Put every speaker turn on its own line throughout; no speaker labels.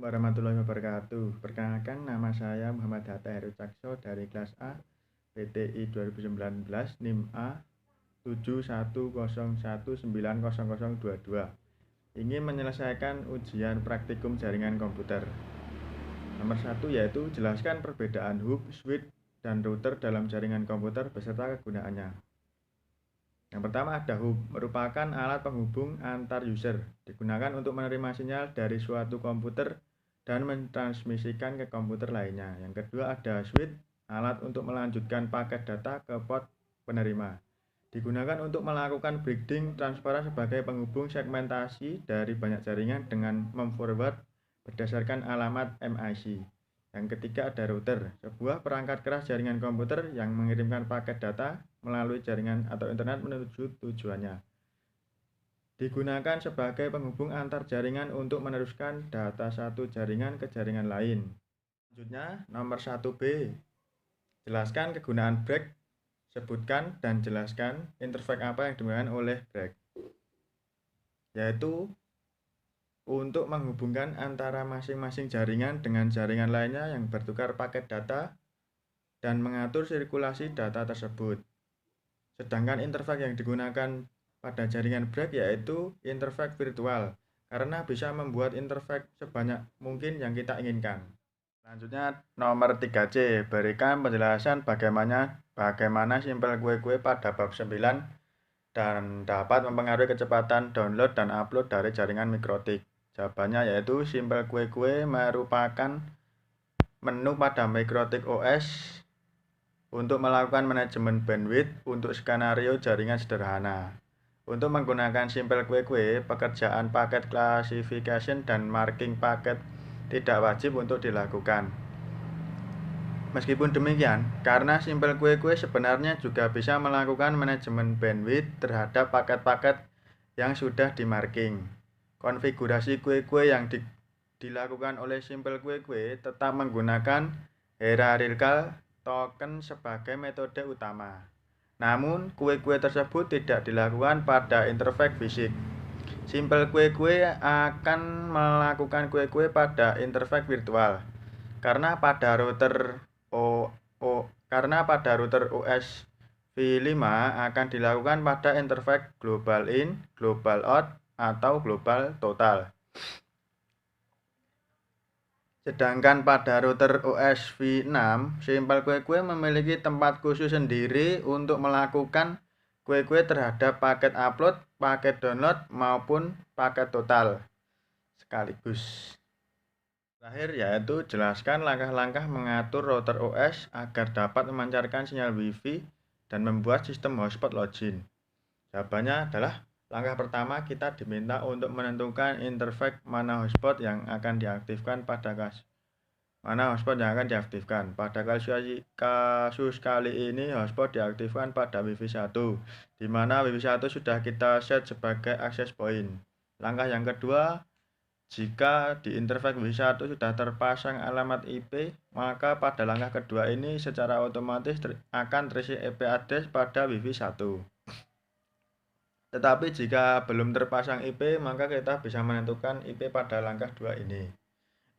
Warahmatullahi wabarakatuh. Perkenalkan, nama saya Muhammad Hatta Heru Cakso dari kelas A PTI 2019 NIM A 7101900022. Ingin menyelesaikan ujian praktikum jaringan komputer. Nomor 1 yaitu jelaskan perbedaan hub, switch, dan router dalam jaringan komputer beserta kegunaannya. Yang pertama ada hub, merupakan alat penghubung antar user, digunakan untuk menerima sinyal dari suatu komputer dan mentransmisikan ke komputer lainnya. Yang kedua ada switch, alat untuk melanjutkan paket data ke port penerima. Digunakan untuk melakukan bridging transparan sebagai penghubung segmentasi dari banyak jaringan dengan memforward berdasarkan alamat MIC. Yang ketiga ada router, sebuah perangkat keras jaringan komputer yang mengirimkan paket data melalui jaringan atau internet menuju tujuannya. Digunakan sebagai penghubung antar jaringan untuk meneruskan data satu jaringan ke jaringan lain. Selanjutnya, nomor 1B. Jelaskan kegunaan break. Sebutkan dan jelaskan interface apa yang digunakan oleh break. Yaitu untuk menghubungkan antara masing-masing jaringan dengan jaringan lainnya yang bertukar paket data dan mengatur sirkulasi data tersebut. Sedangkan interface yang digunakan pada jaringan break yaitu interface virtual, karena bisa membuat interface sebanyak mungkin yang kita inginkan. Selanjutnya nomor 3C, berikan penjelasan bagaimana Simple Kue pada bab 9 dan dapat mempengaruhi kecepatan download dan upload dari jaringan mikrotik. Jawabannya yaitu Simple Kue merupakan menu pada mikrotik OS untuk melakukan manajemen bandwidth untuk skenario jaringan sederhana. Untuk menggunakan Simple Kue, pekerjaan paket classification dan marking paket tidak wajib untuk dilakukan. Meskipun demikian, karena Simple Kue sebenarnya juga bisa melakukan manajemen bandwidth terhadap paket-paket yang sudah dimarking. Konfigurasi kue yang dilakukan oleh Simple Kue tetap menggunakan hierarchical token sebagai metode utama. Namun, kue tersebut tidak dilakukan pada interface fisik. Simple Kue akan melakukan kue pada interface virtual. Karena pada router OS V5 akan dilakukan pada interface global in, global out, atau global total. Sedangkan pada router OS V6, Simple Kue memiliki tempat khusus sendiri untuk melakukan kue terhadap paket upload, paket download, maupun paket total sekaligus. Terakhir yaitu jelaskan langkah-langkah mengatur router OS agar dapat memancarkan sinyal Wi-Fi dan membuat sistem hotspot login. Jawabannya adalah langkah pertama kita diminta untuk menentukan interface mana hotspot yang akan diaktifkan pada kasus kali ini hotspot diaktifkan pada Wi-Fi 1, di mana Wi-Fi 1 sudah kita set sebagai access point. Langkah yang kedua, jika di interface Wi-Fi 1 sudah terpasang alamat IP, maka pada langkah kedua ini secara otomatis akan terisi IP address pada Wi-Fi 1. Tetapi jika belum terpasang IP, maka kita bisa menentukan IP pada langkah 2 ini.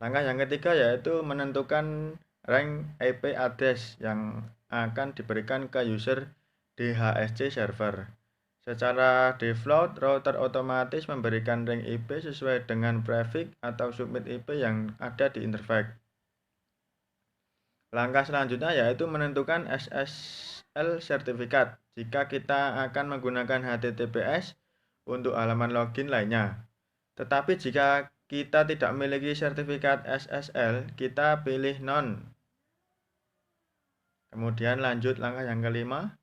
Langkah yang ketiga yaitu menentukan rank IP address yang akan diberikan ke user DHCP server. Secara default, router otomatis memberikan rank IP sesuai dengan prefix atau subnet IP yang ada di interface. Langkah selanjutnya yaitu menentukan SSL sertifikat jika kita akan menggunakan HTTPS untuk halaman login lainnya. Tetapi jika kita tidak memiliki sertifikat SSL, kita pilih non. Kemudian lanjut langkah yang kelima.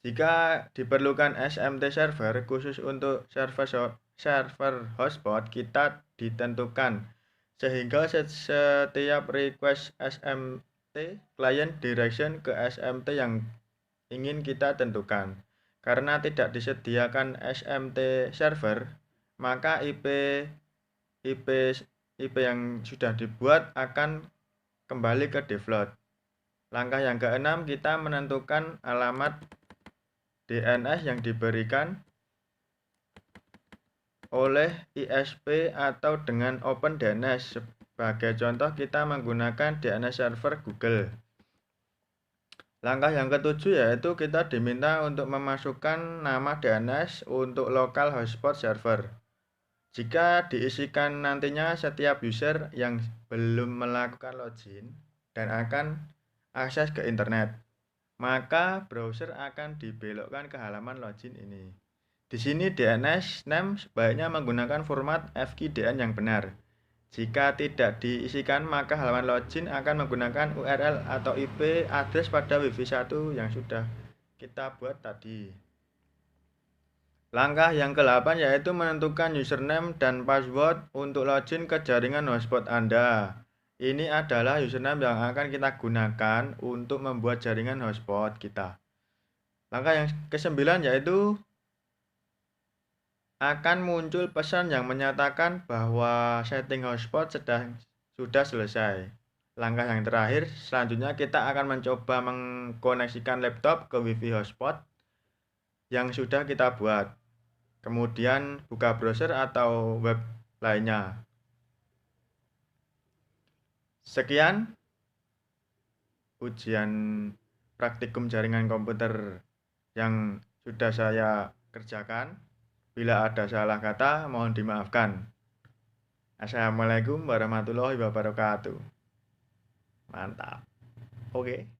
Jika diperlukan SMT server khusus untuk server hotspot, kita ditentukan sehingga setiap request SMT client direction ke SMT yang ingin kita tentukan. Karena tidak disediakan SMT server, maka IP yang sudah dibuat akan kembali ke default. Langkah yang keenam, kita menentukan alamat DNS yang diberikan oleh ISP atau dengan OpenDNS. Sebagai contoh, kita menggunakan DNS server Google. Langkah yang ketujuh yaitu kita diminta untuk memasukkan nama DNS untuk local hotspot server. Jika diisikan nantinya setiap user yang belum melakukan login dan akan akses ke internet, maka browser akan dibelokkan ke halaman login ini. Di sini DNS name sebaiknya menggunakan format FQDN yang benar. Jika tidak diisikan, maka halaman login akan menggunakan URL atau IP address pada Wi-Fi 1 yang sudah kita buat tadi. Langkah yang ke-8 yaitu menentukan username dan password untuk login ke jaringan hotspot Anda. Ini adalah username yang akan kita gunakan untuk membuat jaringan hotspot kita. Langkah yang ke-9 yaitu akan muncul pesan yang menyatakan bahwa setting hotspot sudah selesai. Langkah yang terakhir, selanjutnya kita akan mencoba mengkoneksikan laptop ke Wi-Fi hotspot yang sudah kita buat. Kemudian buka browser atau web lainnya. Sekian ujian praktikum jaringan komputer yang sudah saya kerjakan. Bila ada salah kata, mohon dimaafkan. Assalamualaikum warahmatullahi wabarakatuh. Mantap. Oke.